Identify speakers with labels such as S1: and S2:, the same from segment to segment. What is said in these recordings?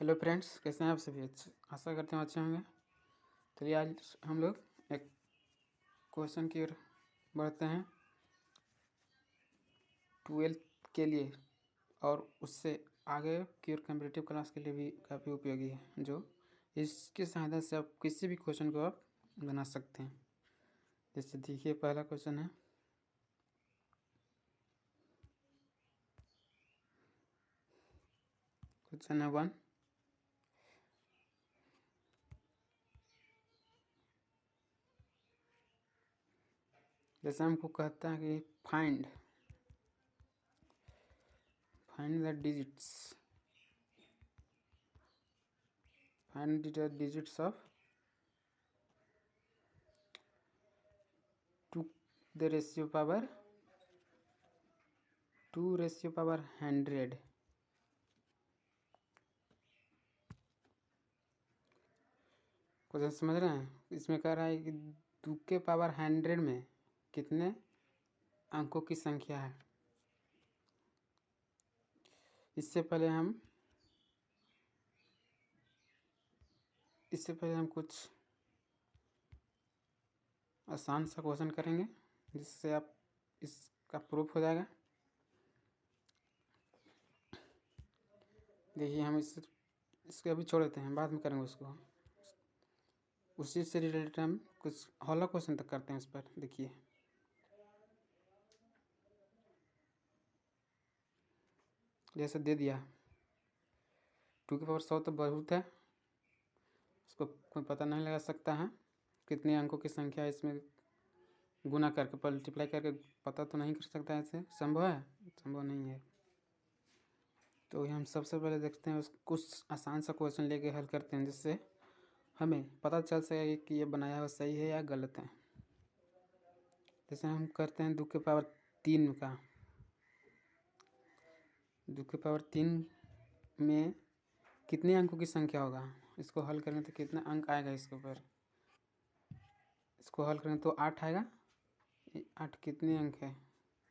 S1: Hello friends, कैसे हैं आप सभी? आशा करते हैं अच्छे होंगे। चलिए आज हम लोग एक क्वेश्चन की ओर बढ़ते हैं 12th के लिए और उससे आगे की ओर कम्पिटिटिव क्लास के लिए भी काफ़ी उपयोगी है, जो इसकी सहायता से आप किसी भी क्वेश्चन को आप बना सकते हैं। जैसे देखिए, पहला क्वेश्चन है, क्वेश्चन है 1। जैसे हमको कहता है कि find the digits of 2 the ratio power 100। Question समझ रहे हैं? इसमें कह रहा है कि 2 के पावर 100 में कितने अंकों की संख्या है। इससे पहले हम कुछ आसान सा क्वेश्चन करेंगे, जिससे आप इसका प्रूफ हो जाएगा। देखिए, हम इसको अभी छोड़ देते हैं, बाद में करेंगे उसको। उसी से रिलेटेड हम कुछ हॉलो क्वेश्चन तक करते हैं इस पर। देखिए, जैसे दे दिया 2 की पावर 100 तो बहुत है, उसको कोई पता नहीं लगा सकता है कितने अंकों की संख्या इसमें गुना करके मल्टीप्लाई करके पता तो नहीं कर सकता है। ऐसे संभव है? संभव नहीं है। तो हम सबसे पहले देखते हैं कुछ आसान सा क्वेश्चन लेके हल करते हैं, जिससे हमें पता चल सके कि ये बनाया हुआ सही है या गलत है। जैसे हम करते हैं 2 के पावर 3 का। 2 के पावर 3 में कितने अंकों की संख्या होगा? इसको हल करेंगे तो कितना अंक आएगा इसके ऊपर? इसको हल करेंगे तो 8 आएगा। 8 कितने अंक है?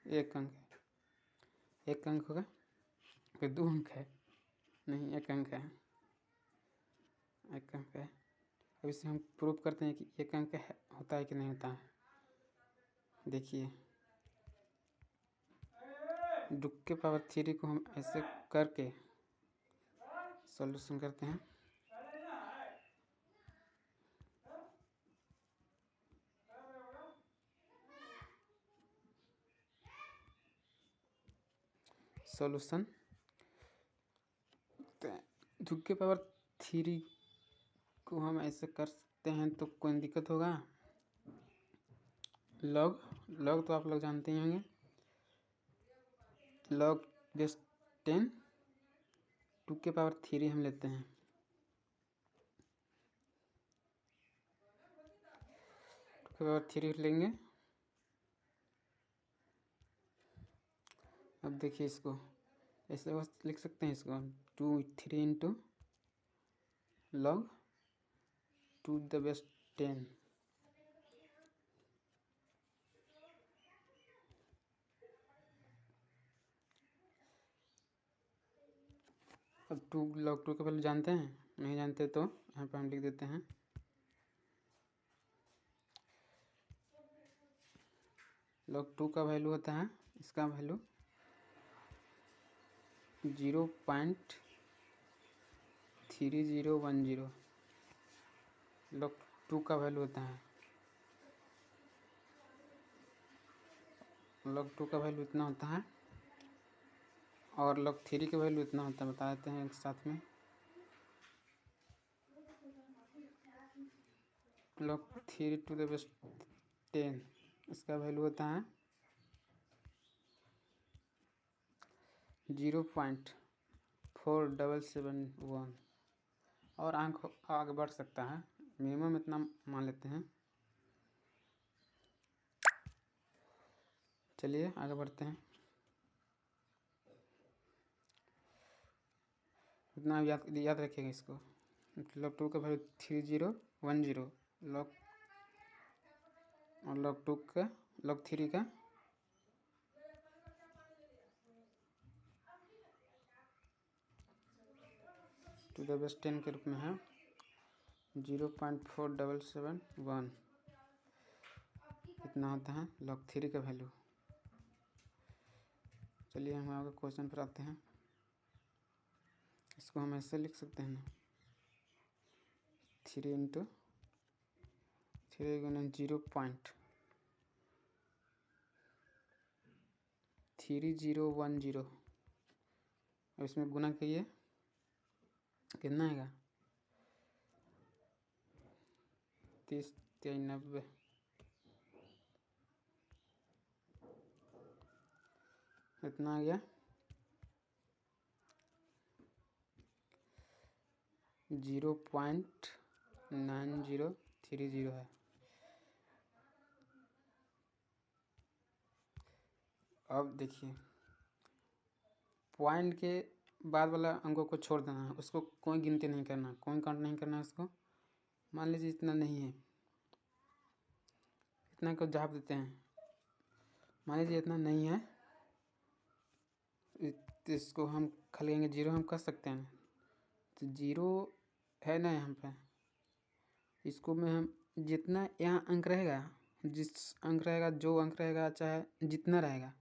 S1: 1 अंक है। 1 अंक होगा, फिर 2 अंक है, नहीं 1 अंक है, 1 अंक है। अब इसे हम प्रूव करते हैं कि 1 अंक है, होता है कि नहीं होता है। देखिए, 2 के पावर 3 को हम ऐसे करके सॉल्यूशन करते हैं। सॉल्यूशन 2 के पावर 3 को हम ऐसे कर सकते हैं तो कोई दिक्कत होगा? लॉग तो आप लोग जानते ही होंगे। लॉग बेस 10 2 के पावर 3 हम लेते हैं। 2 के पावर 3 लेंगे। अब देखिए, इसको ऐसे लिख सकते हैं, इसको 3 इंटू लॉग 2 द बेस 10। अब लॉग 2 का वैल्यू जानते हैं? नहीं जानते तो यहाँ पर हम लिख देते हैं। लॉग 2 का वैल्यू होता है, इसका वैल्यू 0.3010। लॉग 2 का वैल्यू होता है, लॉग 2 का वैल्यू इतना होता है, और लॉग 3 का वैल्यू इतना होता है। बता देते हैं एक साथ में। लॉग 3 टू द बेस 10, इसका वैल्यू होता है 0.4771। और अंक आगे बढ़ सकता है, मिनिमम इतना मान लेते हैं। चलिए आगे बढ़ते हैं। इतना याद रखिएगा इसको। लॉग 2 का वैल्यू 3010। लॉग 2 का, लॉग 3 का टू द बेस 10 के रूप में है 0.4771। कितना होता है log 3 का वैल्यू। चलिए हम आगे क्वेश्चन पर आते हैं। इसको हम ऐसे लिख सकते हैं ना, 3 × 3 गुना 0.3010। अब इसमें गुना करिए, कितना आएगा 30 3 90। इतना आ गया 0.9030 है। अब देखिए पॉइंट के बाद वाला अंकों को छोड़ देना है, उसको कोई गिनती नहीं करना, कोई काउंट नहीं करना है उसको। मान लीजिए इतना नहीं है, इतना को जवाब देते हैं। मान लीजिए इतना नहीं है, इसको हम खाली लेंगे 0 हम कर सकते हैं। तो 0 है ना यहाँ पे, इसको में हम जितना यहाँ अंक रहेगा, जिस अंक रहेगा, जो अंक रहेगा, चाहे जितना रहेगा,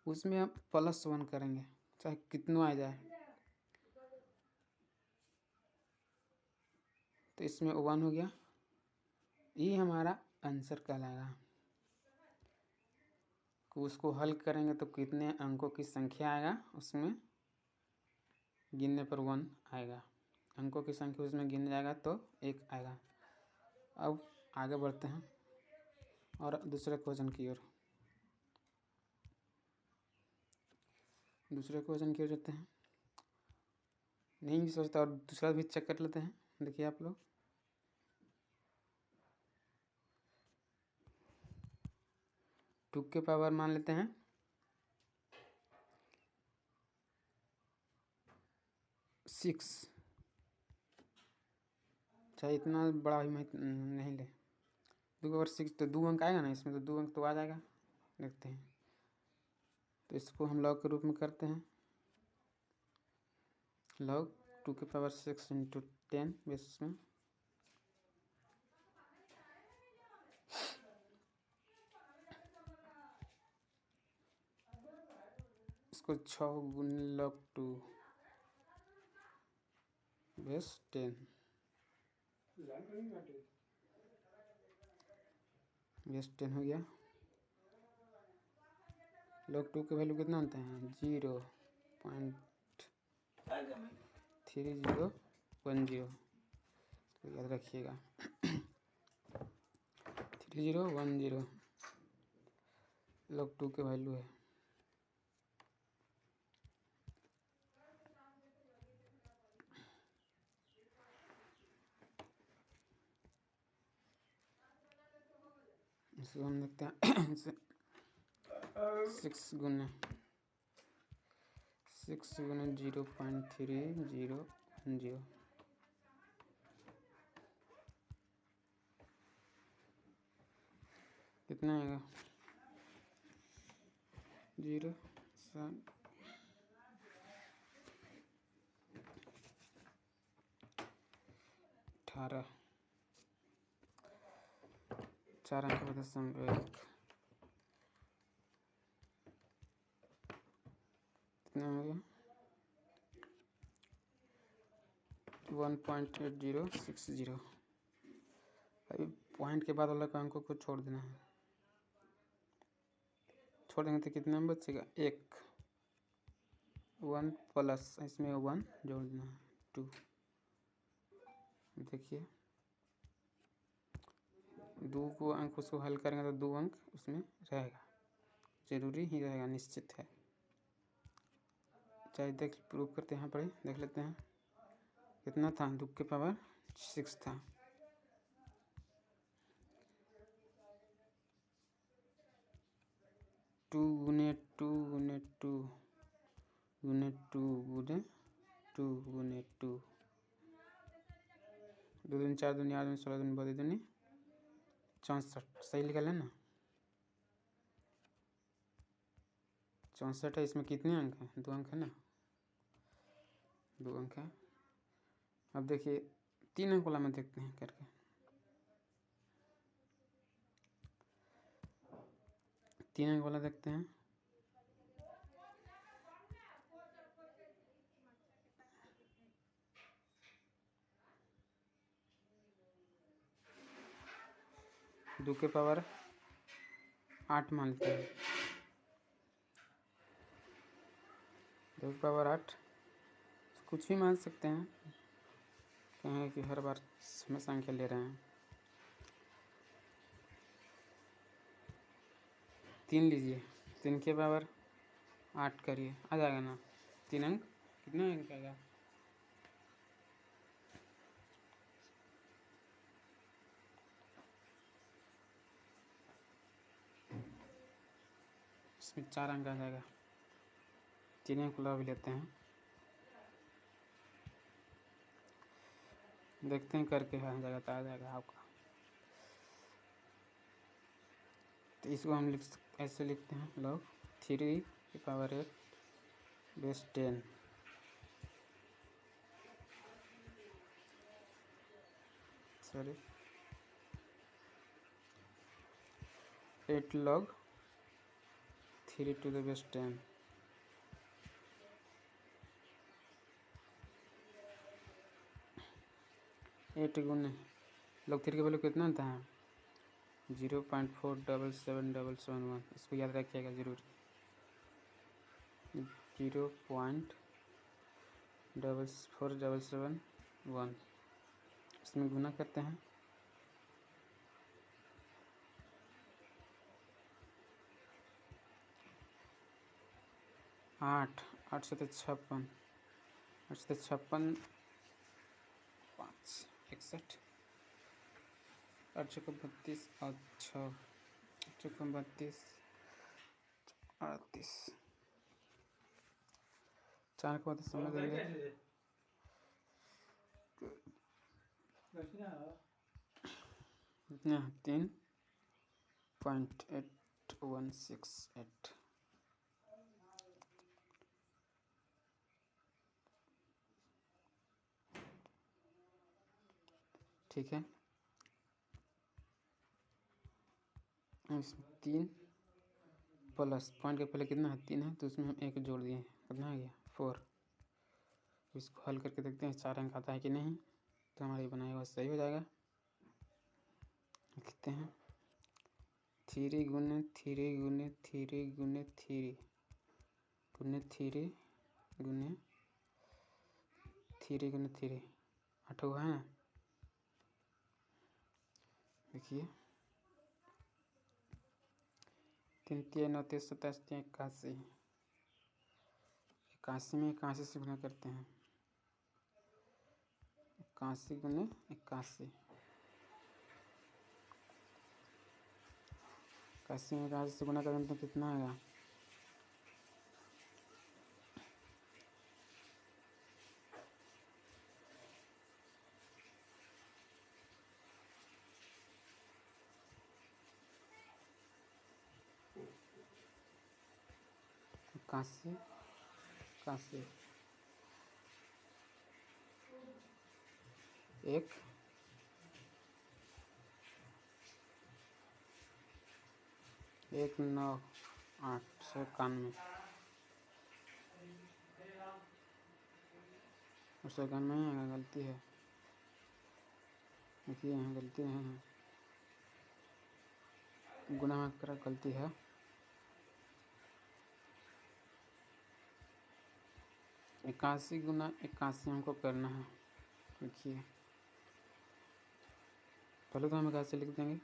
S1: उसमें हम +1 करेंगे, चाहे कितना आ जाए। तो इसमें 1 हो गया, ये हमारा आंसर कहलाएगा। उसको हल करेंगे तो कितने अंकों की संख्या आएगा, उसमें गिनने पर 1 आएगा। अंकों की संख्या उसमें गिन जाएगा तो 1 आएगा। अब आगे बढ़ते हैं और दूसरे क्वेश्चन की ओर जाते हैं। नहीं भी सोचता और दूसरा भी चेक कर लेते हैं। देखिए आप लोग, टू के पावर मान लेते हैं 6। चाहे इतना बड़ा भी नहीं ले, 2 के पावर 6 तो 2 अंक आएगा ना, इसमें तो 2 अंक तो आ जाएगा। देखते हैं, तो इसको हम लॉग के रूप में करते हैं। लॉग 2 के पावर 6 × 10 बेसिस में इसको 6 गुने log 2 बेस 10 बेस 10 हो गया। log 2 के वैल्यू कितना होता है 0.3010, तो याद रखिएगा 3010 log 2 के वैल्यू है। इसको हम देखते हैं 6 गुना 0.3010 कितना आएगा 0 7 18 4 अंक का 1 कितना हो गया 1.8060। अभी पॉइंट के बाद वाला अंकों को छोड़ देना है, छोड़ देंगे तो कितना में बचेगा 1 प्लस इसमें 1 जोड़ देना है 2। देखिए 2 को अंक उसको हल करेंगे तो 2 अंक उसमें रहेगा, जरूरी ही रहेगा, निश्चित है। चाहे देख प्रूव करते हैं, पढ़े देख लेते हैं कितना था 2 के पावर 6 था। टू गुने 2 गुने 2 गुने 2 गुने 2 गुने 2, 2 दूनी 4 दूनी 8 दूनी 16 दूनी 32 दूनी 64। सही निकल है ना 64 है। इसमें कितने अंक हैं 2 अंक है ना, 2 अंक है। अब देखिए 3 अंक वाला में देखते हैं करके। 3 अंक वाला देखते हैं। दो के पावर 8 मानते हैं। 2 के पावर 8 कुछ भी मान सकते हैं, कहें कि हर बार हमें संख्या ले रहे हैं। 3 लीजिए, 3 के पावर 8 करिए, आ जाएगा ना 3 अंक। कितना अंक आएगा? इसमें 4 अंक आ जाएगा। 3 अंक वाला भी लेते हैं, देखते हैं करके आ जाएगा तो आ जाएगा आपका। तो इसको हम ऐसे लिखते हैं log 3 की power 8 base 10। Sorry 8 log 3 to the base 10। Eight गुने log 3 की वैल्यू कितना था? 0.477771। इसको याद रखिएगा जरूर। 0.477771। इसमें गुना करते हैं। 8 से 56, 8 से 56, 5 61, 8 चौको 32 और 6 चौको 32 38। 4 को तो समझ लेंगे। इतना 3.8168। ठीक है, इसमें 3 प्लस पॉइंट के पहले कितना है? 3 है, तो उसमें हम 1 जोड़ दिए, कितना आ गया? 4। इसको हल करके देखते हैं 4 अंक आता है कि नहीं, तो हमारा ये बनाया हुआ सही हो जाएगा। लिखते हैं 3 गुने 3 गुने 3 गुने 3 गुने 3 गुने 3 गुने 3, 8 हुआ है ना। देखिए 3 3 9 3 27 81। 81 में 81 से गुना करते हैं। 81 गुने 81, 81 में 81 से गुना करेंगे तो कितना आएगा? 81 81 1 1 9 8 91। 91 में आएगा, गलती है। देखिए यहाँ गलती है, गुना में करा गलती है। 81 गुना 81 हमको करना है। देखिए पहले तो हम 81 लिख देंगे।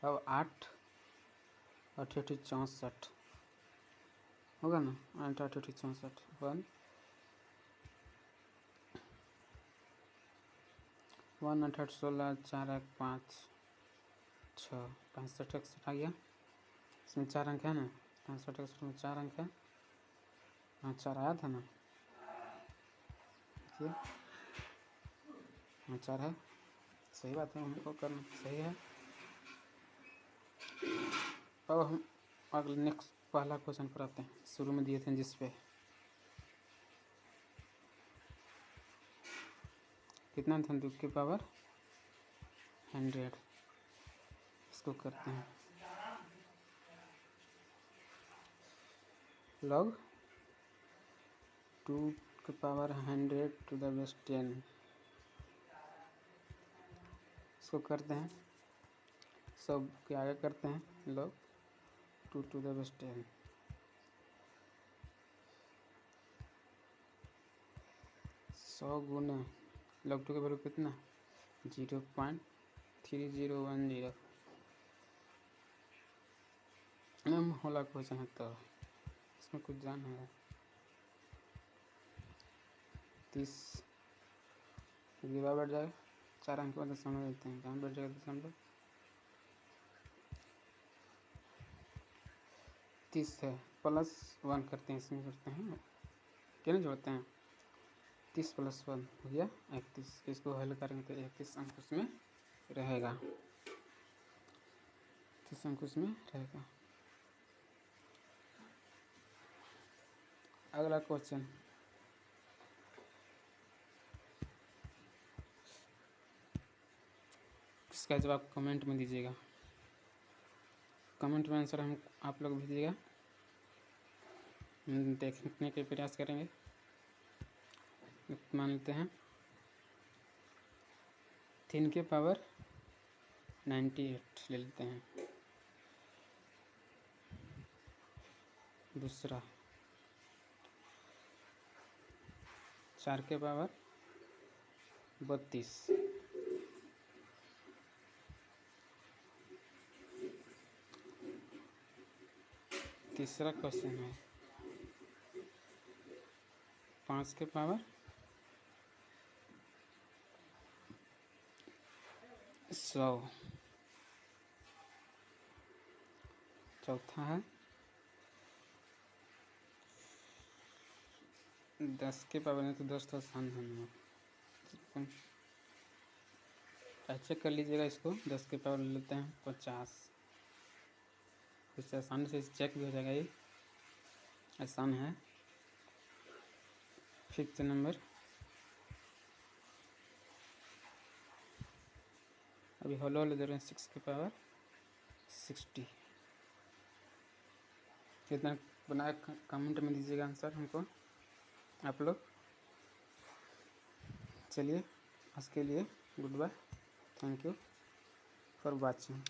S1: अब 8 8 8 64 होगा ना। 8 8 8 64 1 1 8 8 16 4 1 5 6 65 61 आ गया। इसमें 4 अंक है ना, 65 61 में 4 अंक है। हाँ 4 आया था ना, देखिए हाँ 4 है। सही बात है, हमको करना सही है। अब हम अगले नेक्स्ट पहला क्वेश्चन पर आते हैं, शुरू में दिए थे जिस पे कितना था 2 की पावर 100। इसको करते हैं log 2 की पावर 100 टू द बेस 10। इसको करते हैं सब के आगे करते हैं log 2 टू द बेस 10। 100 गुना log 2 का वैल्यू कितना 0.3010। मैम होला क्वेश्चन है तो इसमें कुछ जान है 30 बैठ जाएगा 4 अंक बाद दशमलव देते हैं जहाँ बैठ जाएगा दशमलव 30 है +1 करते हैं इसमें करते हैं क्या नहीं जोड़ते हैं 30 + 1 हो गया 31। इसको हल करेंगे तो 31 अंक उसमें रहेगा 31 अंक उसमें रहेगा। अगला क्वेश्चन इसका जवाब कमेंट में दीजिएगा। कमेंट में आंसर हम आप लोग भेजिएगा देखने के प्रयास करेंगे। मान लेते हैं 3 की पावर 98 ले लेते हैं। दूसरा 4 के पावर 32। तीसरा क्वेश्चन है 5 के पावर 100। चौथा है 10 के पावर नहीं तो 10 तो आसान है चेक कर लीजिएगा। इसको 10 के पावर ले लेते हैं 50। इससे आसानी से चेक भी हो जाएगा। ये आसान है। 5th नंबर अभी हॉलो ले दे रहे हैं 6 के पावर 60। कितना बनाया कमेंट में दीजिएगा आंसर हमको आप लोग। चलिए आज के लिए good bye. Thank you for watching.